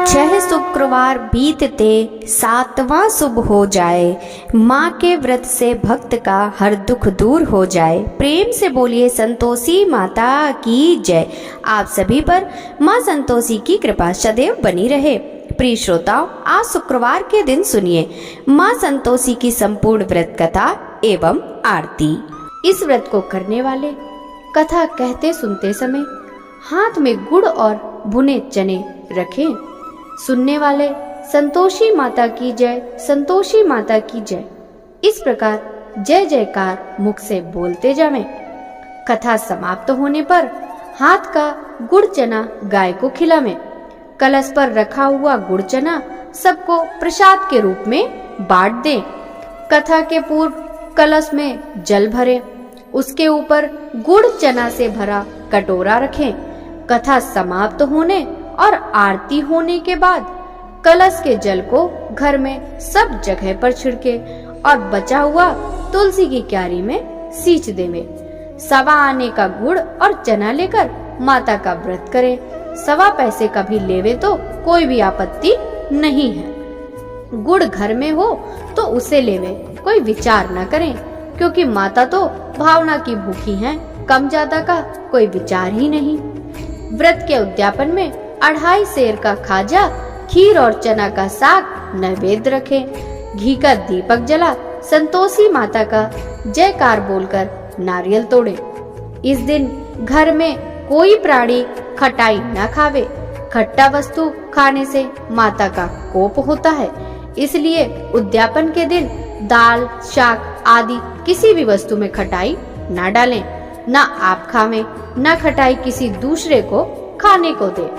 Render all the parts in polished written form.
6 शुक्रवार बीतते 7वां शुभ हो जाए। माँ के व्रत से भक्त का हर दुख दूर हो जाए। प्रेम से बोलिए संतोषी माता की जय। आप सभी पर माँ संतोषी की कृपा सदैव बनी रहे। प्रिय श्रोताओं, आज शुक्रवार के दिन सुनिए माँ संतोषी की संपूर्ण व्रत कथा एवं आरती। इस व्रत को करने वाले कथा कहते सुनते समय हाथ में गुड़ और भुने चने रखें। सुनने वाले संतोषी माता की जय, संतोषी माता की जय, इस प्रकार जय जयकार मुख से बोलते जावें। कथा समाप्त होने पर हाथ का गुड़ चना गाय को खिलावें। कलश पर रखा हुआ गुड़ चना सबको प्रसाद के रूप में बांट दें। कथा के पूर्व कलश में जल भरें, उसके ऊपर गुड़ चना से भरा कटोरा रखें। कथा समाप्त होने और आरती होने के बाद कलश के जल को घर में सब जगह पर छिड़के और बचा हुआ तुलसी की क्यारी में सींच देवें। 1.25 आने का गुड़ और चना लेकर माता का व्रत करें। 1.25 पैसे का भी लेवे तो कोई भी आपत्ति नहीं है। गुड़ घर में हो तो उसे लेवे, कोई विचार न करें, क्योंकि माता तो भावना की भूखी हैं, कम ज्यादा का कोई विचार ही नहीं। व्रत के उद्यापन में 2.5 सेर का खाजा, खीर और चना का साग नैवेद्य रखें। घी का दीपक जला संतोषी माता का जयकार बोलकर नारियल तोड़े। इस दिन घर में कोई प्राणी खटाई न खावे। खट्टा वस्तु खाने से माता का कोप होता है, इसलिए उद्यापन के दिन दाल, शाक आदि किसी भी वस्तु में खटाई न डालें। न आप खावें, न खटाई किसी दूसरे को खाने को दे।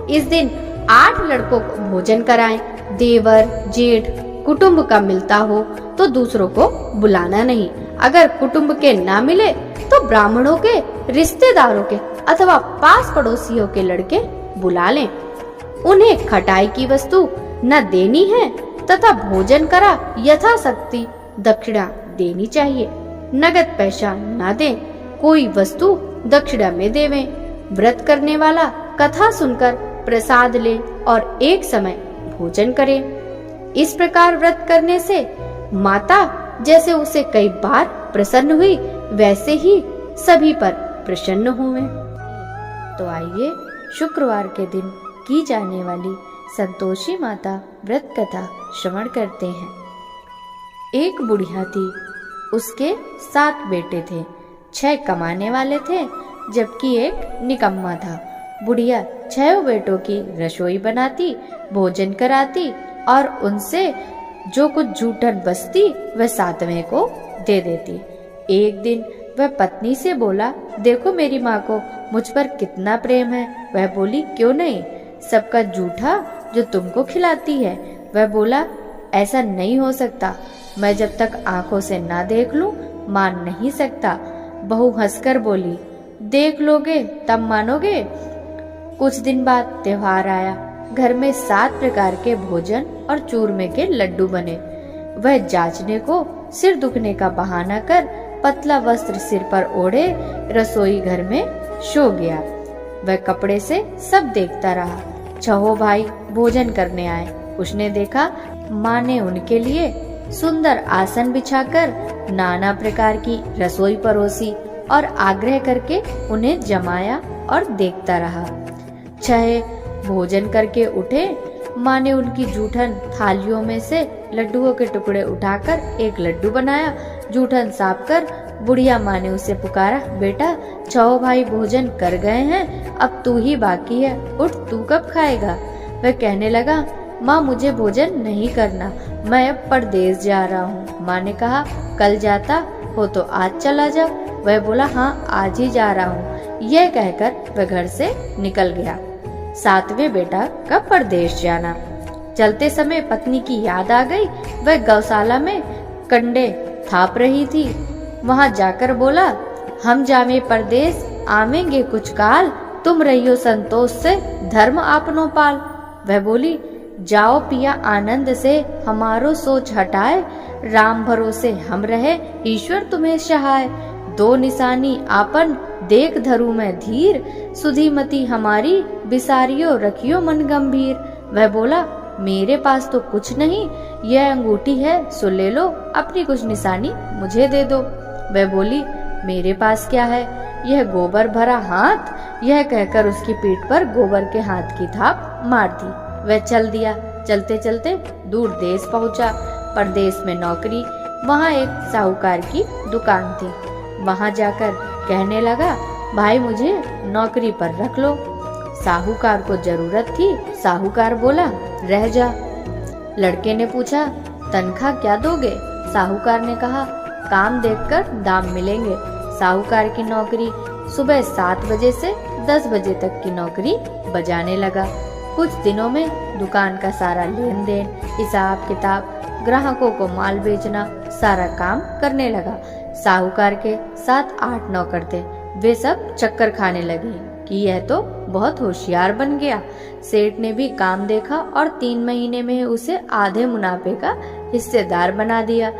इस दिन 8 लड़कों को भोजन कराएं। देवर, जेठ, कुटुंब का मिलता हो तो दूसरों को बुलाना नहीं। अगर कुटुंब के ना मिले तो ब्राह्मणों के, रिश्तेदारों के अथवा पास पड़ोसियों के लड़के बुला लें। उन्हें खटाई की वस्तु न देनी है तथा भोजन करा यथाशक्ति दक्षिणा देनी चाहिए। नगद पैसा न दें, कोई वस्तु दक्षिणा में देवें। व्रत करने वाला कथा सुनकर प्रसाद ले और एक समय भोजन करे। इस प्रकार व्रत करने से माता जैसे उसे कई बार प्रसन्न हुई, वैसे ही सभी पर प्रसन्न हुए। तो आइए शुक्रवार के दिन की जाने वाली संतोषी माता व्रत कथा श्रवण करते हैं। एक बुढ़िया थी, उसके 7 बेटे थे। 6 कमाने वाले थे जबकि एक निकम्मा था। बुढ़िया 6 बेटों की रसोई बनाती, भोजन कराती और उनसे जो कुछ जूठन बचती वह 7वें को दे देती। एक दिन वह पत्नी से बोला, देखो मेरी माँ को मुझ पर कितना प्रेम है। वह बोली, क्यों नहीं, सबका जूठा जो तुमको खिलाती है। वह बोला, ऐसा नहीं हो सकता, मैं जब तक आंखों से ना देख लूं मान नहीं सकता। बहू हंसकर बोली, देख लोगे तब मानोगे। कुछ दिन बाद त्योहार आया। घर में 7 प्रकार के भोजन और चूरमे के लड्डू बने। वह जांचने को सिर दुखने का बहाना कर पतला वस्त्र सिर पर ओढ़े रसोई घर में सो गया। वह कपड़े से सब देखता रहा। 6 भाई भोजन करने आए। उसने देखा माँ ने उनके लिए सुंदर आसन बिछाकर नाना प्रकार की रसोई परोसी और आग्रह करके उन्हें जमाया और देखता रहा। 6 भोजन करके उठे। माँ ने उनकी जूठन थालियों में से लड्डुओं के टुकड़े उठाकर एक लड्डू बनाया। जूठन साफ कर बुढ़िया माँ ने उसे पुकारा, बेटा 6 भाई भोजन कर गए हैं, अब तू ही बाकी है, उठ तू कब खाएगा। वह कहने लगा, माँ मुझे भोजन नहीं करना, मैं अब परदेश जा रहा हूँ। माँ ने कहा, कल जाता हो तो आज चला जा। वह बोला, हाँ आज ही जा रहा हूँ। यह कहकर वह घर से निकल गया। 7वें बेटा का परदेश जाना। चलते समय पत्नी की याद आ गई। वह गौशाला में कंडे थाप रही थी। वहां जाकर बोला, हम जावे परदेश, आवेंगे कुछ काल, तुम रहियो संतोष से धर्म आपनो पाल। वह बोली, जाओ पिया आनंद से, हमारो सोच हटाए, राम भरोसे हम रहे, ईश्वर तुम्हें सहाय। 2 निशानी आपन देख धरू में धीर, सुधीमती हमारी बिसारियो रखियो मन गंभीर। वह बोला, मेरे पास तो कुछ नहीं, यह अंगूठी है सो ले लो, अपनी कुछ निशानी मुझे दे दो। वह बोली, मेरे पास क्या है, यह गोबर भरा हाथ। यह कहकर उसकी पीठ पर गोबर के हाथ की थाप मार दी। वह चल दिया। चलते चलते दूर देश पहुंचा। परदेश में नौकरी। वहाँ एक साहूकार की दुकान थी। वहाँ जाकर कहने लगा, भाई मुझे नौकरी पर रख लो। साहूकार को जरूरत थी। साहूकार बोला, रह जा। लड़के ने पूछा, तनख्वाह क्या दोगे? साहूकार ने कहा, काम देखकर दाम मिलेंगे। साहूकार की नौकरी सुबह 7 बजे से 10 बजे तक की नौकरी बजाने लगा। कुछ दिनों में दुकान का सारा लेन देन, हिसाब किताब, ग्राहकों को माल बेचना, सारा काम करने लगा। साहूकार के 7-8 नौकर थे। वे सब चक्कर खाने लगे कि यह तो बहुत होशियार बन गया। सेठ ने भी काम देखा और 3 महीने में उसे आधे मुनाफे का हिस्सेदार बना दिया।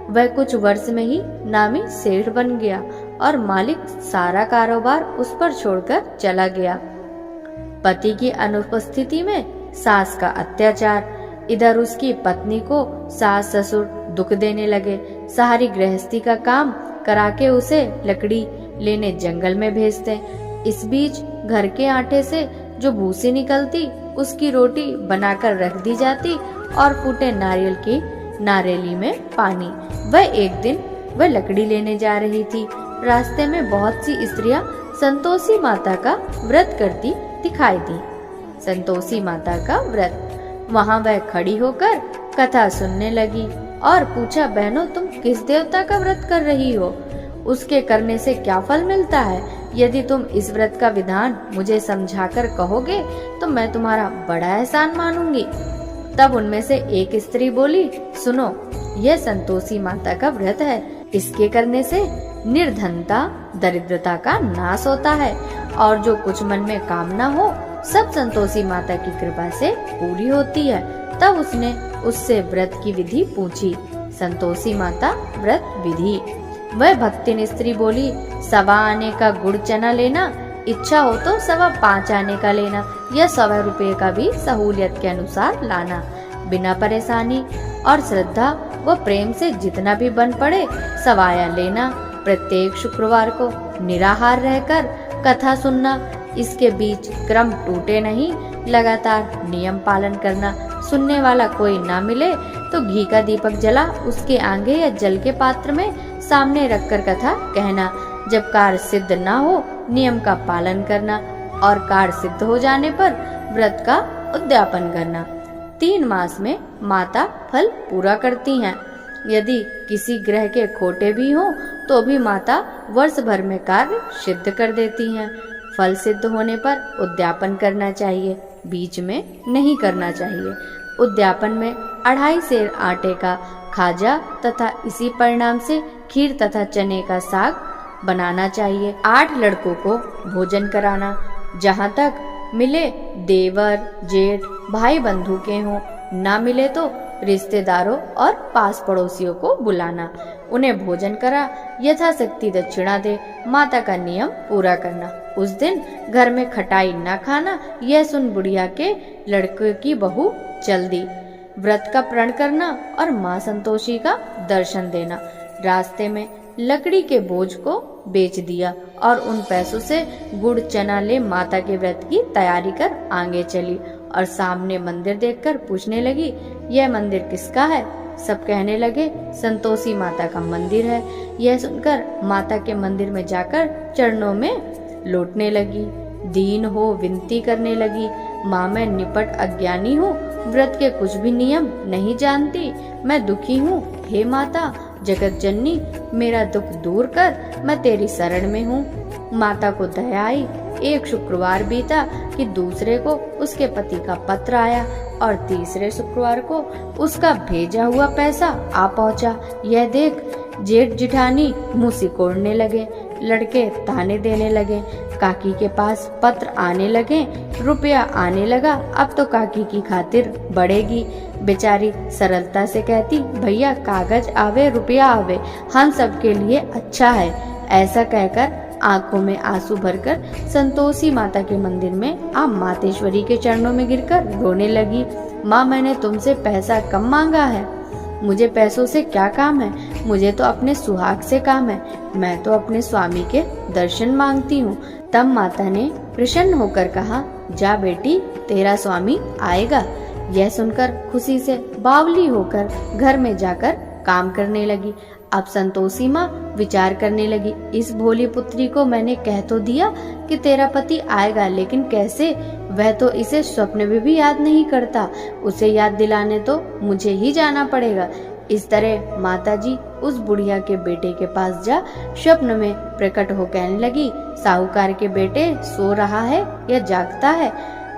वह कुछ वर्ष में ही नामी सेठ बन गया और मालिक सारा कारोबार उस पर छोड़कर चला गया। पति की अनुपस्थिति में सास का अत्याचार। इधर उसकी पत्नी को सास ससुर दुख देने लगे। सारी गृहस्थी का काम करा के उसे लकड़ी लेने जंगल में भेजते। इस बीच घर के आटे से जो भूसी निकलती उसकी रोटी बनाकर रख दी जाती और फूटे नारियल की नारेली में पानी। वह लकड़ी लेने जा रही थी। रास्ते में बहुत सी स्त्रियां संतोषी माता का व्रत करती दिखाई दी। संतोषी माता का व्रत। वहाँ वह खड़ी होकर कथा सुनने लगी और पूछा, बहनों तुम किस देवता का व्रत कर रही हो? उसके करने से क्या फल मिलता है? यदि तुम इस व्रत का विधान मुझे समझाकर कहोगे तो मैं तुम्हारा बड़ा एहसान मानूंगी। तब उनमें से एक स्त्री बोली, सुनो, यह संतोषी माता का व्रत है। इसके करने से निर्धनता दरिद्रता का नाश होता है और जो कुछ मन में कामना हो सब संतोषी माता की कृपा से पूरी होती है। तब उसने उससे व्रत की विधि पूछी। संतोषी माता व्रत विधि। वह भक्तिन स्त्री बोली, 1.25 आने का गुड़ चना लेना, इच्छा हो तो 5.25 आने का लेना, या 1.25 रुपये का भी सहूलियत के अनुसार लाना। बिना परेशानी और श्रद्धा व प्रेम से जितना भी बन पड़े सवाया लेना। प्रत्येक शुक्रवार को निराहार रहकर कथा सुनना। इसके बीच क्रम टूटे नहीं, लगातार नियम पालन करना। सुनने वाला कोई ना मिले तो घी का दीपक जला उसके आगे या जल के पात्र में सामने रखकर कथा कहना। जब कार्य सिद्ध ना हो नियम का पालन करना और कार्य सिद्ध हो जाने पर व्रत का उद्यापन करना। 3 मास में माता फल पूरा करती हैं। यदि किसी ग्रह के खोटे भी हों तो भी माता वर्ष भर में कार्य सिद्ध कर देती हैं। फल सिद्ध होने पर उद्यापन करना चाहिए, बीच में नहीं करना चाहिए। उद्यापन में 2.5 सेर आटे का खाजा तथा इसी परिणाम से खीर तथा चने का साग बनाना चाहिए। 8 लड़कों को भोजन कराना। जहाँ तक मिले देवर जेठ भाई बंधु के हों, ना मिले तो रिश्तेदारों और पास पड़ोसियों को बुलाना, उन्हें भोजन करा, यथाशक्ति दक्षिणा दे, माता का नियम पूरा करना। उस दिन घर में खटाई न खाना। यह सुन बुढ़िया के लड़के की बहू चल दी। व्रत का प्रण करना और माँ संतोषी का दर्शन देना। रास्ते में लकड़ी के बोझ को बेच दिया और उन पैसों से गुड़ चना ले माता के व्रत की तैयारी कर आगे चली और सामने मंदिर देखकर पूछने लगी, यह मंदिर किसका है? सब कहने लगे, संतोषी माता का मंदिर है। यह सुनकर माता के मंदिर में जाकर चरणों में लौटने लगी। दीन हो विनती करने लगी, माँ मैं निपट अज्ञानी हूँ, व्रत के कुछ भी नियम नहीं जानती, मैं दुखी हूँ। हे माता जगत जननी, मेरा दुख दूर कर, मैं तेरी शरण में हूँ। माता को दया आई। एक शुक्रवार बीता कि दूसरे को उसके पति का पत्र आया और तीसरे शुक्रवार को उसका भेजा हुआ पैसा आ पहुँचा। यह देख जेठ जिठानी मुँह सिकोड़ने लगे, लड़के ताने देने लगे। काकी के पास पत्र आने लगे, रुपया आने लगा, अब तो काकी की खातिर बढ़ेगी। बेचारी सरलता से कहती, भैया कागज आवे रुपया आवे, हम सबके लिए अच्छा है। ऐसा कहकर आंखों में आंसू भरकर संतोषी माता के मंदिर में आप मातेश्वरी के चरणों में गिरकर रोने लगी। माँ, मैंने तुमसे पैसा कम मांगा है, मुझे पैसों से क्या काम है, मुझे तो अपने सुहाग से काम है, मैं तो अपने स्वामी के दर्शन मांगती हूँ। तब माता ने प्रसन्न होकर कहा, जा बेटी, तेरा स्वामी आएगा। यह सुनकर खुशी से बावली होकर घर में जाकर काम करने लगी। अब संतोषी माँ विचार करने लगी, इस भोली पुत्री को मैंने कह तो दिया कि तेरा पति आएगा, लेकिन कैसे? वह तो इसे स्वप्न में भी याद नहीं करता, उसे याद दिलाने तो मुझे ही जाना पड़ेगा। इस तरह माताजी उस बुढ़िया के बेटे के पास जा स्वप्न में प्रकट हो कहने लगी, साहूकार के बेटे सो रहा है या जागता है?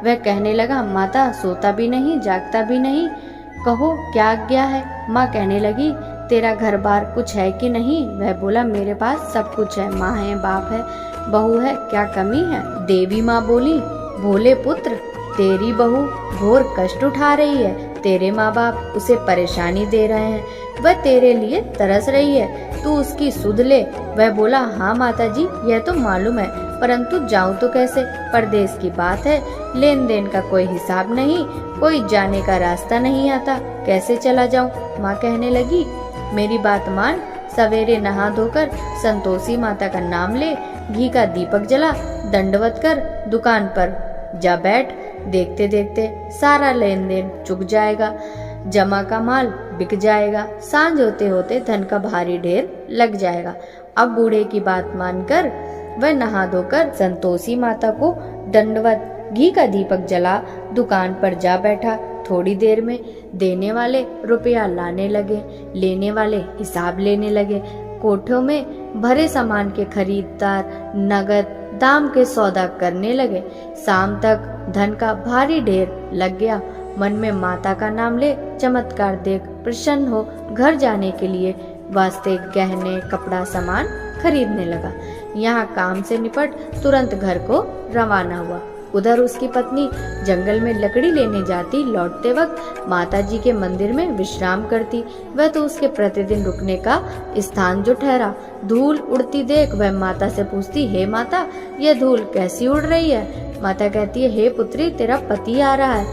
वह कहने लगा, माता सोता भी नहीं जागता भी नहीं, कहो क्या आज्ञा है? माँ कहने लगी, तेरा घर बार कुछ है कि नहीं? वह बोला, मेरे पास सब कुछ है, माँ है, बाप है, बहू है, क्या कमी है? देवी माँ बोली, भोले पुत्र, तेरी बहू घोर कष्ट उठा रही है, तेरे माँ बाप उसे परेशानी दे रहे हैं, वह तेरे लिए तरस रही है, तू उसकी सुध ले। वह बोला, हाँ माताजी, यह तो मालूम है, परंतु जाऊं तो कैसे? परदेश की बात है, लेन देन का कोई हिसाब नहीं, कोई जाने का रास्ता नहीं आता, कैसे चला जाऊं? माँ कहने लगी, मेरी बात मान, सवेरे नहा धोकर संतोषी माता का नाम ले, घी का दीपक जला, दंडवत कर दुकान पर जा बैठ, देखते देखते सारा लेन देन चुक जाएगा, जमा का माल बिक जाएगा, सांझ होते होते धन का भारी ढेर लग जाएगा। अब बूढ़े की बात मानकर वह नहा धोकर संतोषी माता को दंडवत घी का दीपक जला दुकान पर जा बैठा। थोड़ी देर में देने वाले रुपया लाने लगे, लेने वाले हिसाब लेने लगे। कोठों में भरे सामान के खरीददार नगद दाम के सौदा करने लगे। शाम तक धन का भारी ढेर लग गया। मन में माता का नाम ले चमत्कार देख प्रसन्न हो घर जाने के लिए वास्ते गहने कपड़ा सामान खरीदने लगा। यहाँ काम से निपट तुरंत घर को रवाना हुआ। उधर उसकी पत्नी जंगल में लकड़ी लेने जाती, लौटते वक्त माताजी के मंदिर में विश्राम करती। वह तो उसके प्रतिदिन रुकने का स्थान जो ठहरा। धूल उड़ती देख वह माता से पूछती, हे माता, यह धूल कैसी उड़ रही है? माता कहती है, हे पुत्री, तेरा पति आ रहा है,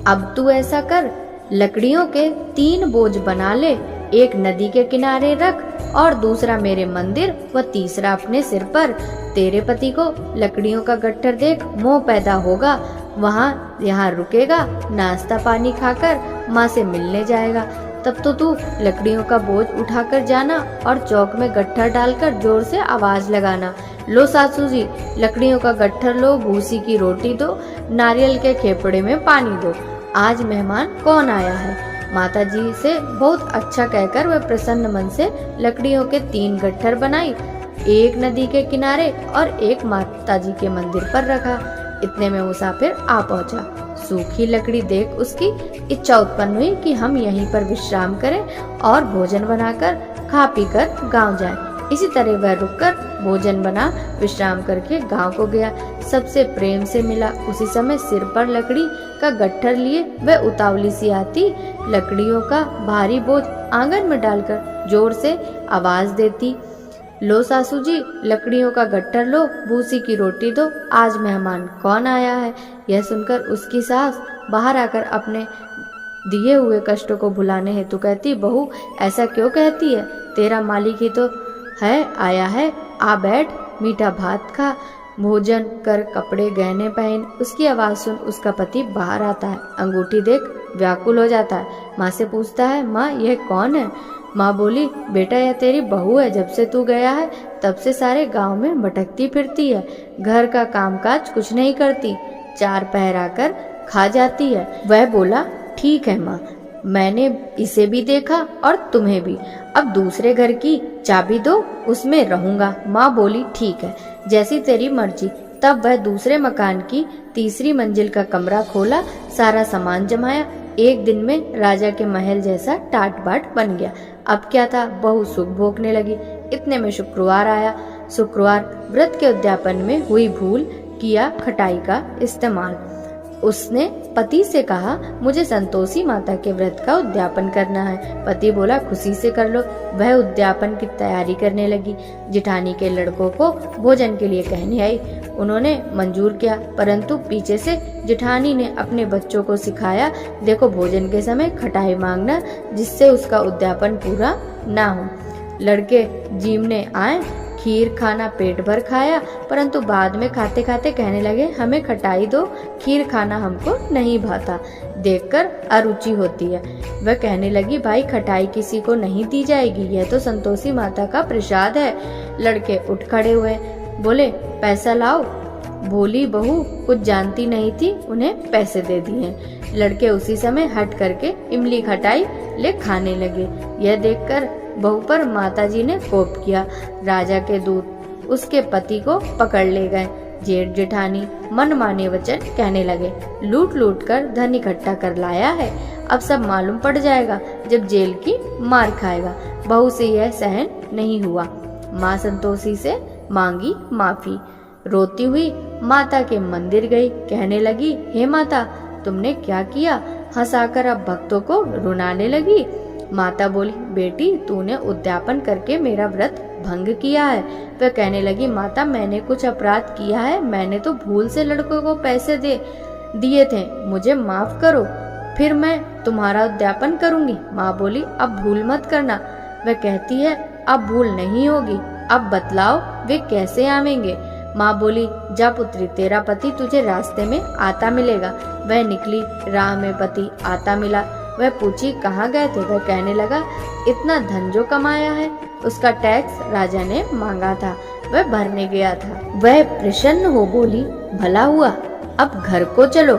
अब तू ऐसा कर, लकड़ियों के 3 बोझ बना ले, एक नदी के किनारे रख और दूसरा मेरे मंदिर व तीसरा अपने सिर पर। तेरे पति को लकड़ियों का गट्ठर देख मोह पैदा होगा, वहाँ यहाँ रुकेगा, नाश्ता पानी खाकर माँ से मिलने जाएगा। तब तो तू लकड़ियों का बोझ उठाकर जाना और चौक में गट्ठर डालकर जोर से आवाज लगाना, लो सासू जी, लकड़ियों का गट्ठर लो, भूसी की रोटी दो, नारियल के खेपड़े में पानी दो, आज मेहमान कौन आया है? माता जी से बहुत अच्छा कहकर वह प्रसन्न मन से लकड़ियों के 3 गट्ठर बनाई, एक नदी के किनारे और एक माता जी के मंदिर पर रखा। इतने में मुसाफिर आ पहुंचा। सूखी लकड़ी देख उसकी इच्छा उत्पन्न हुई कि हम यहीं पर विश्राम करें और भोजन बनाकर खा पी कर गाँव जाएं। इसी तरह वह रुककर भोजन बना विश्राम करके गांव को गया। सबसे प्रेम से मिला। उसी समय सिर पर लकड़ी का गट्ठर लिए वह उतावली सी आती, लकड़ियों का भारी बोझ आंगन में डालकर जोर से आवाज देती, लो सासू जी, लकड़ियों का गट्ठर लो, भूसी की रोटी दो, आज मेहमान कौन आया है? यह सुनकर उसकी सास बाहर आकर अपने दिए हुए कष्टों को भुलाने हेतु कहती, बहू ऐसा क्यों कहती है? तेरा मालिक ही तो है आया है, आ बैठ, मीठा भात खा, भोजन कर, कपड़े गहने पहन। उसकी आवाज सुन उसका पति बाहर आता है। अंगूठी देख व्याकुल हो जाता है। माँ से पूछता है, माँ यह कौन है? माँ बोली, बेटा यह तेरी बहू है, जब से तू गया है तब से सारे गांव में भटकती फिरती है, घर का कामकाज कुछ नहीं करती, 4 पहर आकर खा जाती है। वह बोला, ठीक है माँ, मैंने इसे भी देखा और तुम्हें भी, अब दूसरे घर की चाबी दो, उसमें रहूंगा। माँ बोली, ठीक है, जैसी तेरी मर्जी। तब वह दूसरे मकान की 3री मंजिल का कमरा खोला, सारा सामान जमाया। एक दिन में राजा के महल जैसा टाट बाट बन गया। अब क्या था, बहू सुख भोगने लगी। इतने में शुक्रवार आया। शुक्रवार व्रत के उद्यापन में हुई भूल किया खटाई का इस्तेमाल। उसने पति से कहा, मुझे संतोषी माता के व्रत का उद्यापन करना है। पति बोला, खुशी से कर लो। वह उद्यापन की तैयारी करने लगी। जेठानी के लड़कों को भोजन के लिए कहने आई। उन्होंने मंजूर किया, परंतु पीछे से जेठानी ने अपने बच्चों को सिखाया, देखो भोजन के समय खटाई मांगना, जिससे उसका उद्यापन पूरा ना हो। लड़के जीमने आए, खीर खाना पेट भर खाया, परंतु बाद में खाते खाते कहने लगे, हमें खटाई दो, खीर खाना हमको नहीं भाता, देखकर अरुचि होती है। वह कहने लगी, भाई खटाई किसी को नहीं दी जाएगी, यह तो संतोषी माता का प्रसाद है। लड़के उठ खड़े हुए, बोले, पैसा लाओ। भोली बहू कुछ जानती नहीं थी, उन्हें पैसे दे दिए। लड़के उसी समय हट करके इमली खटाई ले खाने लगे। यह देखकर बहू पर माताजी ने कोप किया। राजा के दूत उसके पति को पकड़ ले गए। जेठ जेठानी मनमाने वचन कहने लगे, लूट लूट कर धन इकट्ठा कर लाया है, अब सब मालूम पड़ जाएगा जब जेल की मार खाएगा। बहू से यह सहन नहीं हुआ। माँ संतोषी से मांगी माफी। रोती हुई माता के मंदिर गई। कहने लगी, हे माता, तुमने क्या किया? हंसाकर अब भक्तों को रुलाने लगी। माता बोली, बेटी तूने उद्यापन करके मेरा व्रत भंग किया है। वह कहने लगी, माता मैंने कुछ अपराध किया है, मैंने तो भूल से लड़कों को पैसे दिए थे, मुझे माफ करो, फिर मैं तुम्हारा उद्यापन करूंगी। माँ बोली, अब भूल मत करना। वह कहती है, अब भूल नहीं होगी, अब बतलाओ वे कैसे आवेंगे। माँ बोली, जा पुत्री, तेरा पति तुझे रास्ते में आता मिलेगा। वह निकली, राह में पति आता मिला। वह पूछी, कहाँ गए थे? वह कहने लगा, इतना धन जो कमाया है उसका टैक्स राजा ने मांगा था, वह भरने गया था। वह प्रसन्न हो बोली, भला हुआ, अब घर को चलो।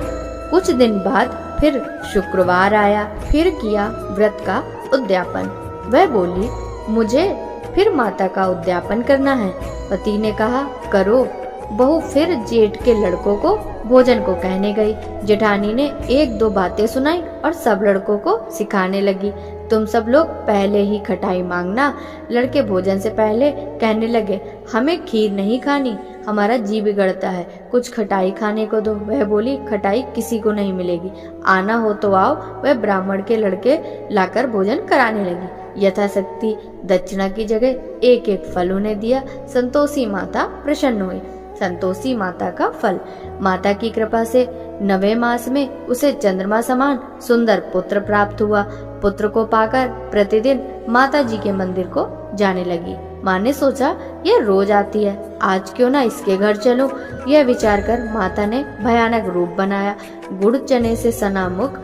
कुछ दिन बाद फिर शुक्रवार आया, फिर किया व्रत का उद्यापन। वह बोली, मुझे फिर माता का उद्यापन करना है। पति ने कहा, करो। बहू फिर जेठ के लड़कों को भोजन को कहने गई। जेठानी ने एक दो बातें सुनाई और सब लड़कों को सिखाने लगी, तुम सब लोग पहले ही खटाई मांगना। लड़के भोजन से पहले कहने लगे, हमें खीर नहीं खानी, हमारा जी बिगड़ता है, कुछ खटाई खाने को दो। वह बोली, खटाई किसी को नहीं मिलेगी, आना हो तो आओ। वह ब्राह्मण के लड़के लाकर भोजन कराने लगी। यथाशक्ति दक्षिणा की जगह एक एक फल उन्हें दिया। संतोषी माता प्रसन्न हुई। संतोषी माता का फल, माता की कृपा से 9वें मास में उसे चंद्रमा समान सुंदर पुत्र प्राप्त हुआ। पुत्र को पाकर प्रतिदिन माता जी के मंदिर को जाने लगी। माँ ने सोचा, यह रोज आती है, आज क्यों ना इसके घर चलूं। यह विचार कर माता ने भयानक रूप बनाया। गुड़ चने से सना मुख,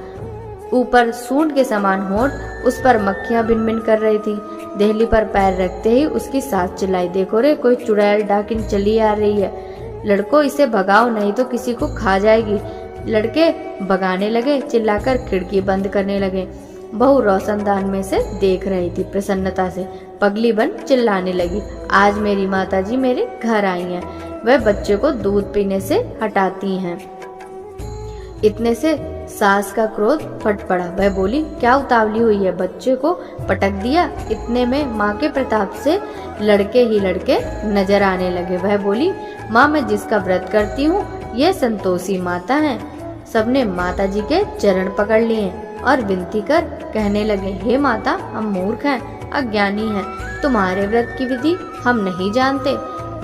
ऊपर सूंड के समान होंठ, उस पर मक्खियां भिन भिन कर रही थी। देहली पर पैर रखते ही उसकी सास चिल्लाई, देखो रे, कोई चुड़ैल डाकिन चली आ रही है, लड़को इसे भगाओ नहीं तो किसी को खा जाएगी। लड़के भगाने लगे, चिल्लाकर खिड़की बंद करने लगे। बहू रोशनदान में से देख रही थी। प्रसन्नता से पगली बन चिल्लाने लगी, आज मेरी माताजी मेरे घर आई हैं। वह बच्चे को दूध पीने से हटाती हैं। इतने से सास का क्रोध फट पड़ा। वह बोली, क्या उतावली हुई है, बच्चे को पटक दिया। इतने में माँ के प्रताप से लड़के ही लड़के नजर आने लगे। वह बोली, माँ मैं जिसका व्रत करती हूँ ये संतोषी माता है। सबने माता जी के चरण पकड़ लिए और विनती कर कहने लगे, हे माता, हम मूर्ख हैं, अज्ञानी हैं, तुम्हारे व्रत की विधि हम नहीं जानते,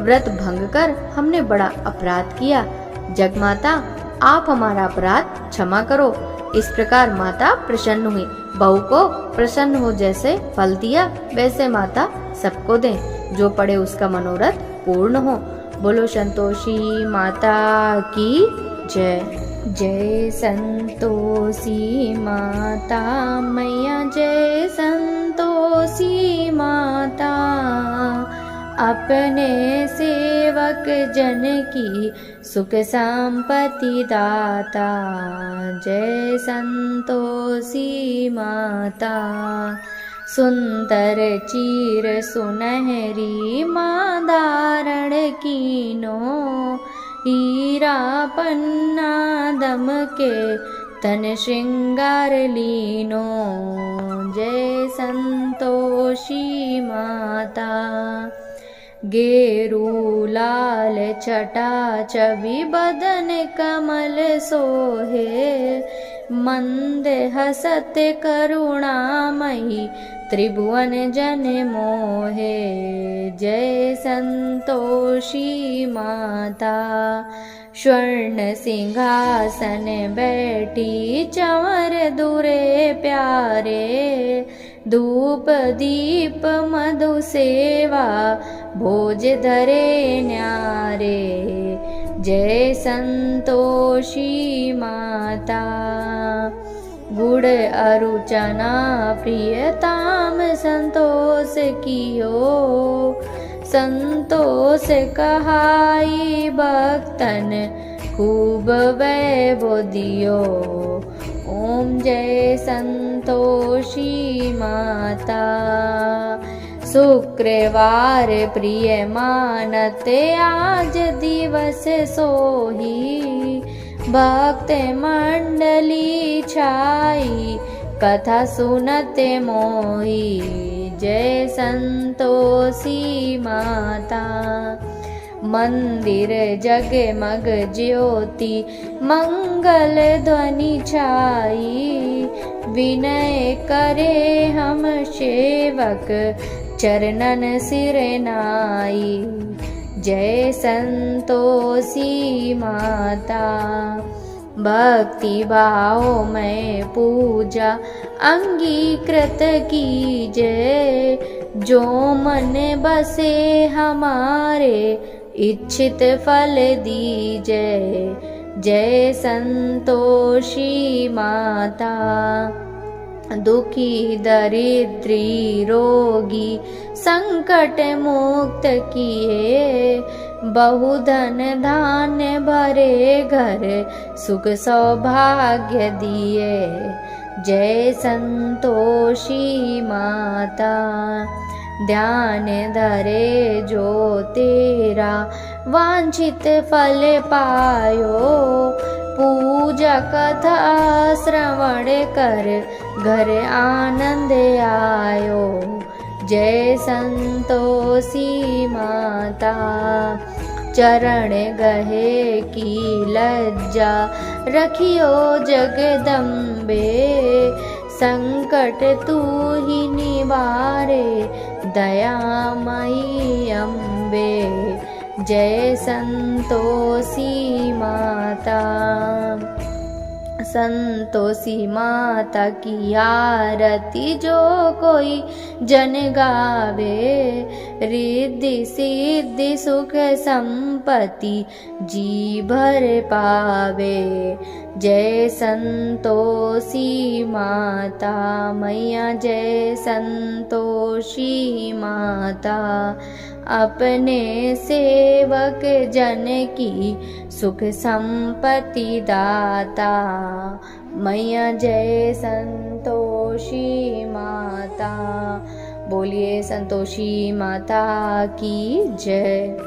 व्रत भंग कर हमने बड़ा अपराध किया। जगमाता आप हमारा अपराध क्षमा करो। इस प्रकार माता प्रसन्न हुई। बहू को प्रसन्न हो जैसे फल दिया वैसे माता सबको दे, जो पड़े उसका मनोरथ पूर्ण हो। बोलो संतोषी माता की जय। जय संतोषी माता मैया, जय संतोषी माता, अपने सेवक जन की सुख संपत्ति दाता। जय संतोषी माता, सुंदर चीर सुनहरी माँ धारण कीनो, हीरा पन्ना दम के तन श्रृंगार लीनो। जय संतोषी माता, गेरू लाल छटा छवि बदन कमल सोहे, मंद हसत करुणामयी त्रिभुवन जन मोहे। जय संतोषी माता स्वर्ण सिंहासन बैठी चंवर दुरे प्यारे, धूप दीप मधु सेवा भोज धरे न्यारे। जय संतोषी माता गुड़ अरु चना प्रियताम संतोष कियो, संतोष कहाई भक्तन खूब वैभव दियो। ओम जय संतोषी माता। शुक्रवार प्रिय मानते आज दिवस सोही, भक्त मंडली छाई कथा सुनते मोही। जय संतोषी माता। मंदिर जगमग ज्योति मंगल ध्वनि छाई, विनय करे हम सेवक चरणन सिर नाई। जय संतोषी माता। भक्ति भाव में पूजा अंगीकृत कीजय, जो मन बसे हमारे इच्छित फल दीजय। जय संतोषी माता। दुखी दरिद्री रोगी संकट मुक्त किए, बहुधन धान्य भरे घर सुख सौभाग्य दिए। जय संतोषी माता। ध्यान धरे जो तेरा वांछित फल पायो, पूजा कथा श्रवण कर घर आनंद आयो। जय संतोषी माता। चरण गहे की लज्जा रखियो जगदम्बे, संकट तू ही निवारे दयामयी अम्बे। जय संतोषी माता। संतोषी माता की आरती जो कोई जन गावे, रिद्धि सिद्धि सुख संपत्ति जी भर पावे। जय संतोषी माता मैया। जय संतोषी माता। अपने सेवक जन की सुख संपत्ति दाता मैया। जय संतोषी माता। बोलिए संतोषी माता की जय।